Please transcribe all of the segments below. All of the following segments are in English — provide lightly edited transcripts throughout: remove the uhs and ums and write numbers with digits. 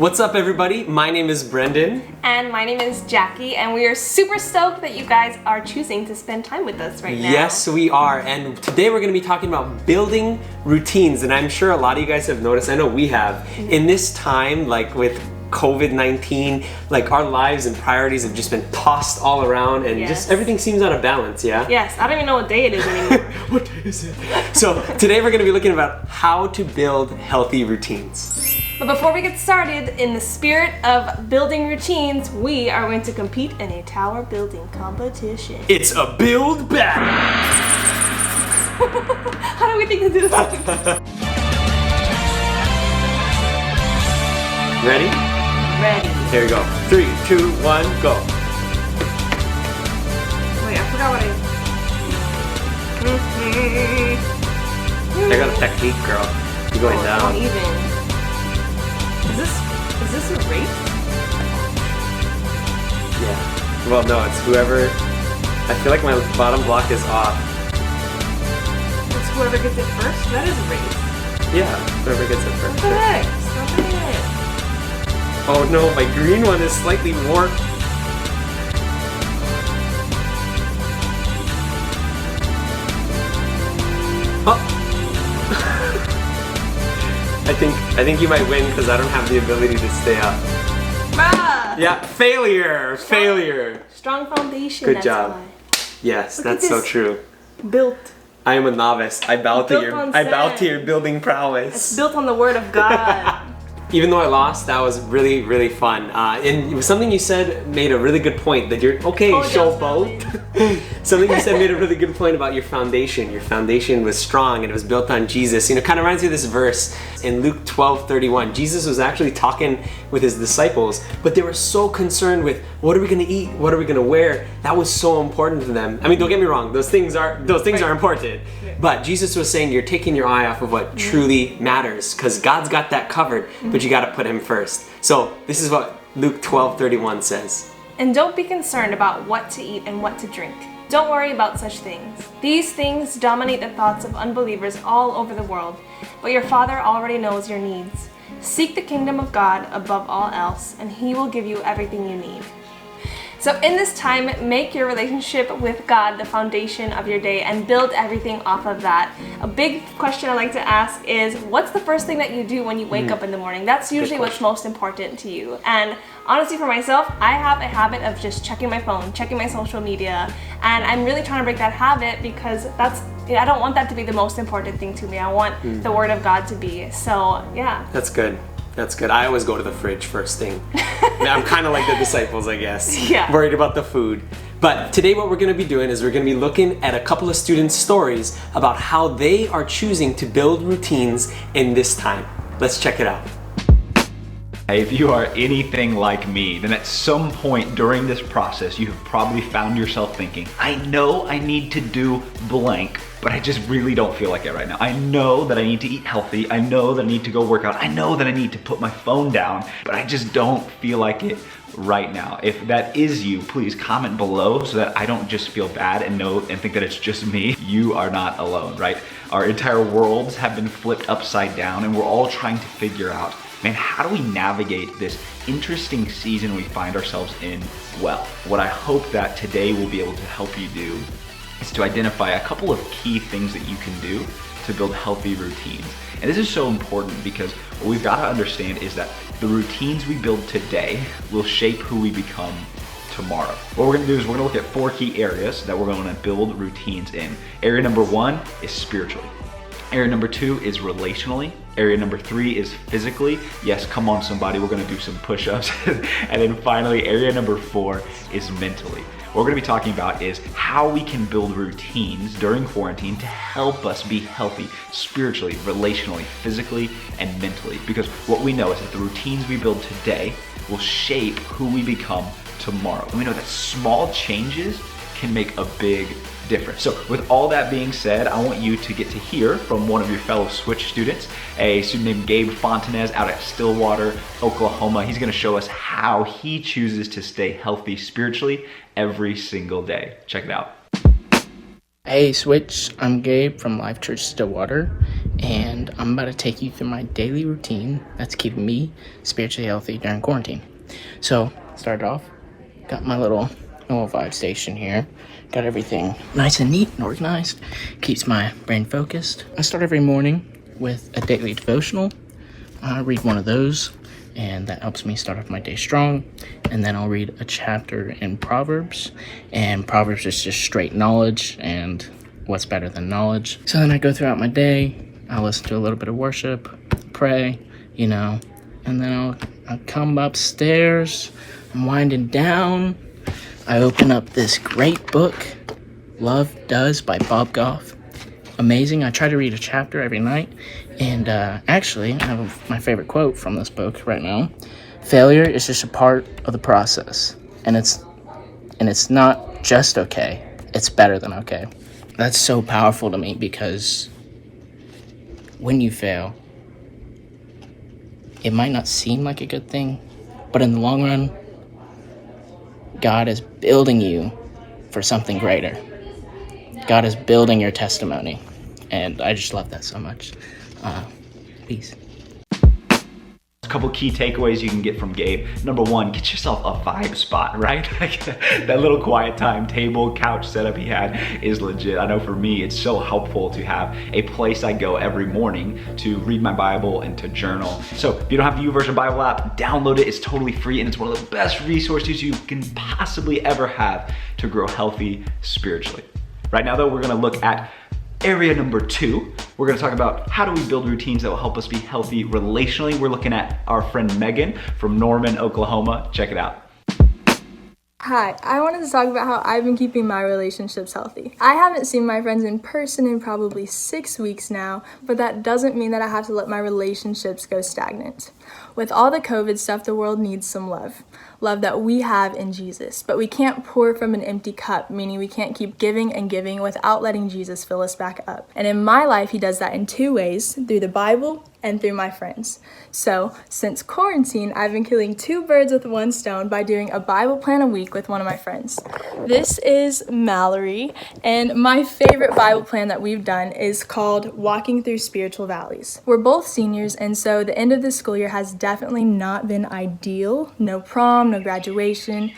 What's up, everybody? My name is Brendan. And my name is Jackie, and we are super stoked that you guys are choosing to spend time with us right now. Yes, we are. And today we're going to be talking about building routines. And I'm sure a lot of you guys have noticed, I know we have, in this time, like with COVID-19, like our lives and priorities have just been tossed all around and just everything seems out of balance, yeah? Yes, I don't even know what day it is anymore. What day is it? So today we're going to be looking about how to build healthy routines. But before we get started, in the spirit of building routines, we are going to compete in a tower building competition. It's a build battle! How do we think to do this? Ready? Ready. Here we go. 3, 2, 1, go. Wait, I forgot what I got a technique, girl. You're going down. Don't even. Is this a race? Yeah. Well, no, it's whoever. I feel like my bottom block is off. It's whoever gets it first? That is a race. Yeah, whoever gets it first. What the heck? Stop it. Oh no, my green one is slightly warped. Oh. I think you might win because I don't have the ability to stay up. Bruh. Yeah, failure. Strong foundation. Good that's job. Why. Yes, Look that's at so this. true. Built. I am a novice. I bow to Built your building prowess. It's built on the word of God. Even though I lost, that was really, really fun. And it was something you said made a really good point that you're okay, showboat. Something you said made a really good point about your foundation. Your foundation was strong and it was built on Jesus. You know, it kind of reminds me of this verse in Luke 12:31. Jesus was actually talking with his disciples, but they were so concerned with what are we going to eat, what are we going to wear. That was so important to them. I mean, don't get me wrong; those things are important. But Jesus was saying you're taking your eye off of what truly matters because God's got that covered, but you got to put him first. So this is what Luke 12:31 says. And don't be concerned about what to eat and what to drink. Don't worry about such things. These things dominate the thoughts of unbelievers all over the world, but your Father already knows your needs. Seek the kingdom of God above all else, and He will give you everything you need. So in this time, make your relationship with God the foundation of your day and build everything off of that. A big question I like to ask is, what's the first thing that you do when you wake up in the morning? That's usually what's most important to you. And honestly, for myself, I have a habit of just checking my phone, checking my social media, and I'm really trying to break that habit because I don't want that to be the most important thing to me. I want the Word of God to be. So yeah. That's good. That's good. I always go to the fridge first thing. I'm kind of like the disciples, I guess. Yeah. Worried about the food. But today what we're going to be doing is we're going to be looking at a couple of students' stories about how they are choosing to build routines in this time. Let's check it out. If you are anything like me, then at some point during this process, you have probably found yourself thinking, I know I need to do blank, but I just really don't feel like it right now. I know that I need to eat healthy. I know that I need to go work out. I know that I need to put my phone down, but I just don't feel like it right now. If that is you, please comment below so that I don't just feel bad and think that it's just me. You are not alone, right? Our entire worlds have been flipped upside down and we're all trying to figure out, man, how do we navigate this interesting season we find ourselves in well? What I hope that today will be able to help you do is to identify a couple of key things that you can do to build healthy routines. And this is so important because what we've got to understand is that the routines we build today will shape who we become tomorrow. What we're gonna do is we're gonna look at 4 key areas that we're gonna build routines in. Area number 1 is spiritually. Area number 2 is relationally. Area number 3 is physically. Yes, come on somebody, we're gonna do some push-ups. And then finally, area number 4 is mentally. What we're gonna be talking about is how we can build routines during quarantine to help us be healthy spiritually, relationally, physically, and mentally. Because what we know is that the routines we build today will shape who we become tomorrow. And we know that small changes can make a big difference. So with all that being said, I want you to get to hear from one of your fellow Switch students, a student named Gabe Fontanez out at Stillwater, Oklahoma. He's gonna show us how he chooses to stay healthy spiritually every single day. Check it out. Hey Switch, I'm Gabe from Life Church Stillwater, and I'm about to take you through my daily routine that's keeping me spiritually healthy during quarantine. So, started off, got my little vibe station here, got everything nice and neat and organized, keeps my brain focused. I start every morning with a daily devotional. I read one of those, and that helps me start off my day strong. And then I'll read a chapter in Proverbs, and Proverbs is just straight knowledge, and what's better than knowledge? So then I go throughout my day, I'll listen to a little bit of worship, pray, and then I'll come upstairs, I'm winding down, I open up this great book, Love Does by Bob Goff. Amazing. I try to read a chapter every night, and actually I have my favorite quote from this book right now. Failure is just a part of the process, and it's not just okay, it's better than okay. That's so powerful to me, because when you fail, it might not seem like a good thing, but in the long run, God is building you for something greater. God is building your testimony, and I just love that so much. Peace. A couple key takeaways you can get from Gabe. Number one, get yourself a vibe spot, right? That little quiet time table, couch setup he had is legit. I know for me, it's so helpful to have a place I go every morning to read my Bible and to journal. So if you don't have the YouVersion Bible app, download it. It's totally free, and it's one of the best resources you can possibly ever have to grow healthy spiritually. Right now though, we're gonna look at area number 2. We're gonna talk about how do we build routines that will help us be healthy relationally. We're looking at our friend Megan from Norman, Oklahoma. Check it out. Hi, I wanted to talk about how I've been keeping my relationships healthy. I haven't seen my friends in person in probably 6 weeks now, but that doesn't mean that I have to let my relationships go stagnant. With all the COVID stuff, the world needs some love. Love that we have in Jesus. But we can't pour from an empty cup, meaning we can't keep giving and giving without letting Jesus fill us back up. And in my life, he does that in 2 ways, through the Bible and through my friends. So, since quarantine, I've been killing 2 birds with 1 stone by doing a Bible plan a week with one of my friends. This is Mallory, and my favorite Bible plan that we've done is called Walking Through Spiritual Valleys. We're both seniors, and so the end of the school year has definitely not been ideal. No prom, no graduation.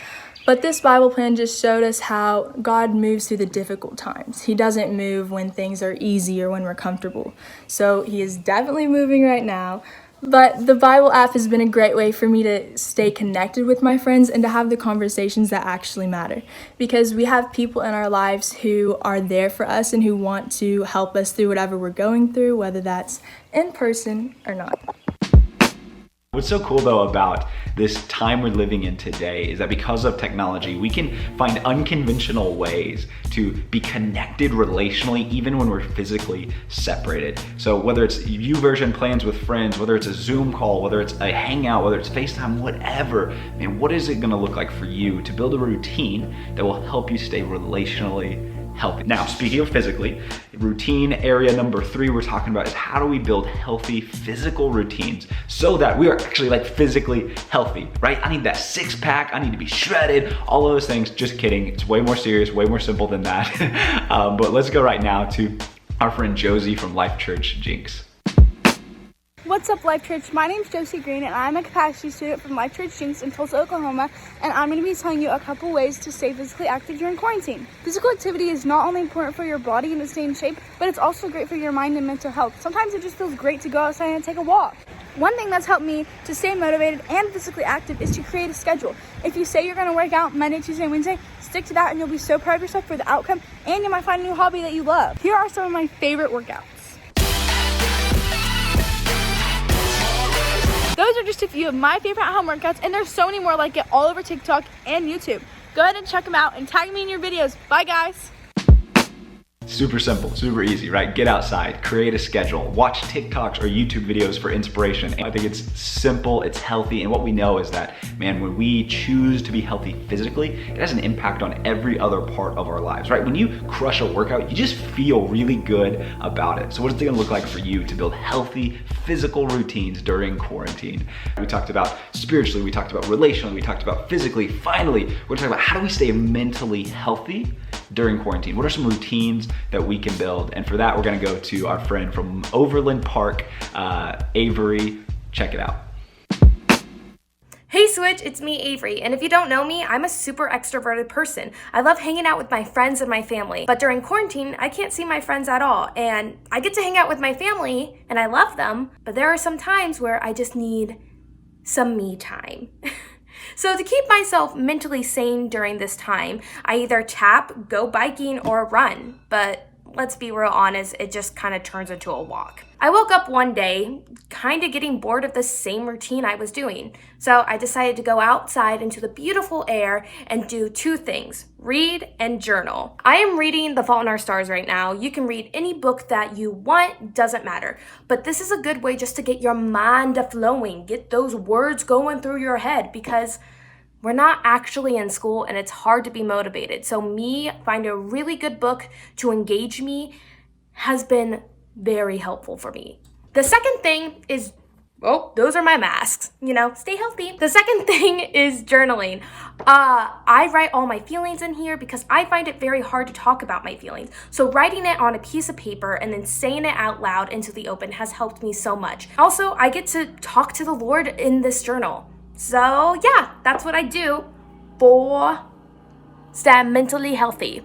But this Bible plan just showed us how God moves through the difficult times. He doesn't move when things are easy or when we're comfortable. So he is definitely moving right now. But the Bible app has been a great way for me to stay connected with my friends and to have the conversations that actually matter. Because we have people in our lives who are there for us and who want to help us through whatever we're going through, whether that's in person or not. What's so cool though about this time we're living in today is that because of technology, we can find unconventional ways to be connected relationally even when we're physically separated. So whether it's YouVersion plans with friends, whether it's a Zoom call, whether it's a hangout, whether it's FaceTime, whatever, man, what is it gonna look like for you to build a routine that will help you stay relationally healthy? Now, speaking of physically, routine area number 3 we're talking about is how do we build healthy physical routines so that we are actually like physically healthy, right? I need that 6-pack, I need to be shredded, all of those things. Just kidding, it's way more serious, way more simple than that. But let's go right now to our friend Josie from Life Church Jinx. What's up, Life Church? My name's Jessie Green, and I'm a capacity student from Life Church Jinx in Tulsa, Oklahoma, and I'm going to be telling you a couple ways to stay physically active during quarantine. Physical activity is not only important for your body and to stay in shape, but it's also great for your mind and mental health. Sometimes it just feels great to go outside and take a walk. One thing that's helped me to stay motivated and physically active is to create a schedule. If you say you're going to work out Monday, Tuesday, and Wednesday, stick to that and you'll be so proud of yourself for the outcome, and you might find a new hobby that you love. Here are some of my favorite workouts. Those are just a few of my favorite home workouts, and there's so many more like it all over TikTok and YouTube. Go ahead and check them out and tag me in your videos. Bye, guys. Super simple, super easy, right? Get outside, create a schedule, watch TikToks or YouTube videos for inspiration. And I think it's simple, it's healthy, and what we know is that, man, when we choose to be healthy physically, it has an impact on every other part of our lives, right? When you crush a workout, you just feel really good about it. So what is it gonna look like for you to build healthy physical routines during quarantine? We talked about spiritually, we talked about relationally, we talked about physically. Finally, we're gonna talk about how do we stay mentally healthy during quarantine? What are some routines that we can build? And for that, we're gonna go to our friend from Overland Park, Avery. Check it out. Hey Switch, it's me Avery, and if you don't know me, I'm a super extroverted person. I love hanging out with my friends and my family, but during quarantine, I can't see my friends at all, and I get to hang out with my family, and I love them, but there are some times where I just need some me time. So to keep myself mentally sane during this time, I either tap, go biking, or run, but let's be real honest, it just kind of turns into a walk. I woke up one day kind of getting bored of the same routine I was doing. So I decided to go outside into the beautiful air and do two things, read and journal. I am reading The Fault in Our Stars right now. You can read any book that you want, doesn't matter. But this is a good way just to get your mind flowing, get those words going through your head, because we're not actually in school and it's hard to be motivated. So me finding a really good book to engage me has been very helpful for me. The second thing is, oh, those are my masks, stay healthy. The second thing is journaling. I write all my feelings in here because I find it very hard to talk about my feelings. So writing it on a piece of paper and then saying it out loud into the open has helped me so much. Also, I get to talk to the Lord in this journal. So yeah, that's what I do for stay mentally healthy.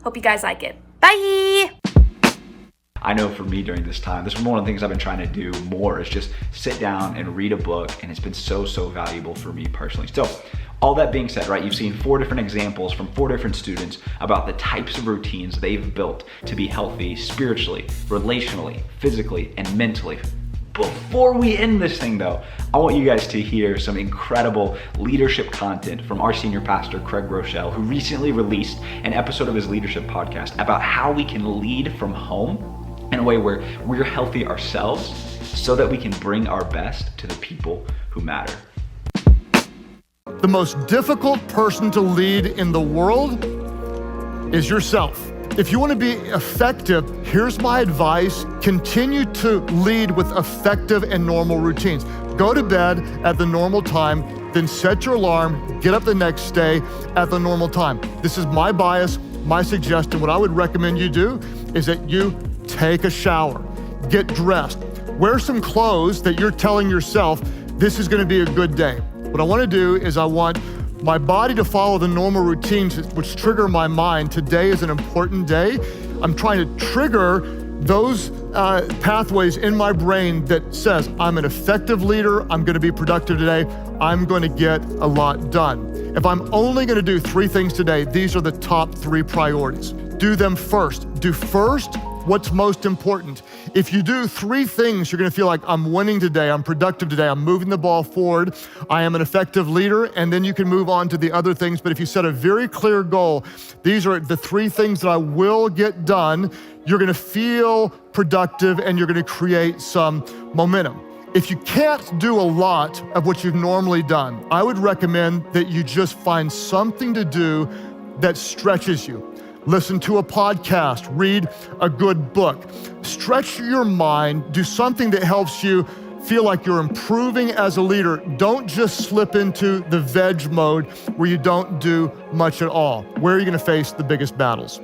Hope you guys like it. Bye! I know for me during this time, this is one of the things I've been trying to do more, is just sit down and read a book, and it's been so valuable for me personally. So all that being said, right, you've seen 4 different examples from 4 different students about the types of routines they've built to be healthy spiritually, relationally, physically, and mentally. Before we end this thing though, I want you guys to hear some incredible leadership content from our senior pastor, Craig Rochelle, who recently released an episode of his leadership podcast about how we can lead from home in a way where we're healthy ourselves so that we can bring our best to the people who matter. The most difficult person to lead in the world is yourself. If you want to be effective, here's my advice. Continue to lead with effective and normal routines. Go to bed at the normal time, then set your alarm, get up the next day at the normal time. This is my bias, my suggestion. What I would recommend you do is that you take a shower, get dressed, wear some clothes that you're telling yourself, this is gonna be a good day. What I wanna do is I want my body to follow the normal routines which trigger my mind. Today is an important day. I'm trying to trigger those pathways in my brain that says, I'm an effective leader, I'm gonna be productive today, I'm gonna get a lot done. If I'm only gonna do 3 things today, these are the top 3 priorities. Do them first. Do first what's most important. If you do 3 things, you're gonna feel like I'm winning today, I'm productive today, I'm moving the ball forward, I am an effective leader, and then you can move on to the other things. But if you set a very clear goal, these are the 3 things that I will get done, you're gonna feel productive and you're gonna create some momentum. If you can't do a lot of what you've normally done, I would recommend that you just find something to do that stretches you. Listen to a podcast, read a good book. Stretch your mind, do something that helps you feel like you're improving as a leader. Don't just slip into the veg mode where you don't do much at all. Where are you gonna face the biggest battles?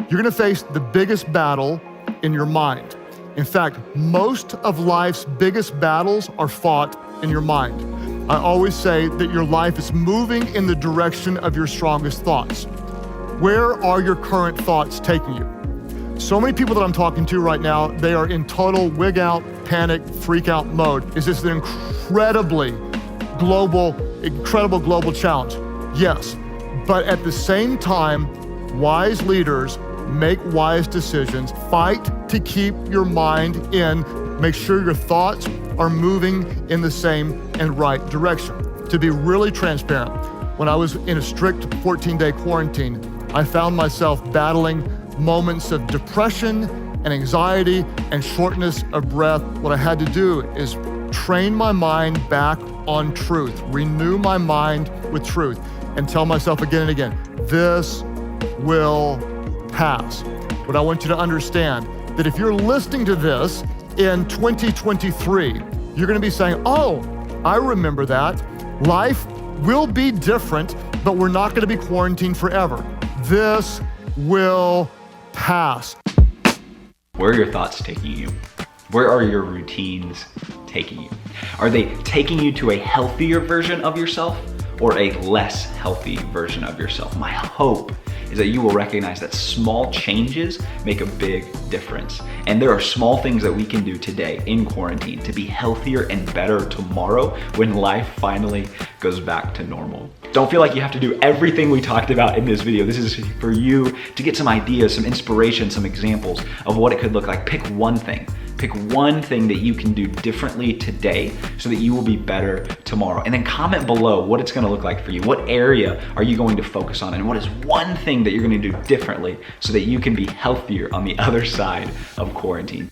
You're gonna face the biggest battle in your mind. In fact, most of life's biggest battles are fought in your mind. I always say that your life is moving in the direction of your strongest thoughts. Where are your current thoughts taking you? So many people that I'm talking to right now, they are in total wig out, panic, freak out mode. Is this an incredible global challenge? Yes, but at the same time, wise leaders make wise decisions, fight to keep your mind in, make sure your thoughts are moving in the same and right direction. To be really transparent, when I was in a strict 14-day quarantine, I found myself battling moments of depression and anxiety and shortness of breath. What I had to do is train my mind back on truth, renew my mind with truth, and tell myself again and again, this will pass. But I want you to understand that if you're listening to this in 2023, you're gonna be saying, oh, I remember that. Life will be different, but we're not gonna be quarantined forever. This will pass. Where are your thoughts taking you? Where are your routines taking you? Are they taking you to a healthier version of yourself or a less healthy version of yourself? My hope is that you will recognize that small changes make a big difference. And there are small things that we can do today in quarantine to be healthier and better tomorrow when life finally goes back to normal. Don't feel like you have to do everything we talked about in this video. This is for you to get some ideas, some inspiration, some examples of what it could look like. Pick one thing. Pick one thing that you can do differently today so that you will be better tomorrow. And then comment below what it's gonna look like for you. What area are you going to focus on? And what is one thing that you're gonna do differently so that you can be healthier on the other side of quarantine?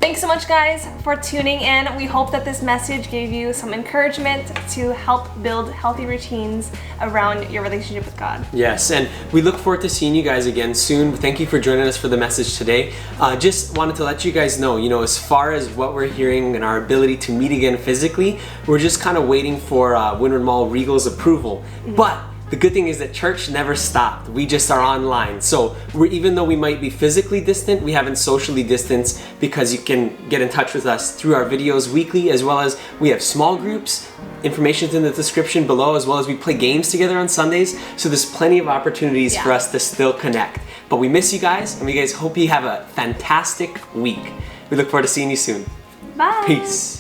Thanks so much, guys, for tuning in. We hope that this message gave you some encouragement to help build healthy routines around your relationship with God. Yes, and we look forward to seeing you guys again soon. Thank you for joining us for the message today. Just wanted to let you guys know, as far as what we're hearing and our ability to meet again physically, we're just kind of waiting for Windward Mall Regal's approval. But the good thing is that church never stopped. We just are online. So even though we might be physically distant, we haven't socially distanced because you can get in touch with us through our videos weekly, as well as we have small groups. Information's in the description below, as well as we play games together on Sundays. So there's plenty of opportunities for us to still connect. But we miss you guys, and we guys hope you have a fantastic week. We look forward to seeing you soon. Bye. Peace.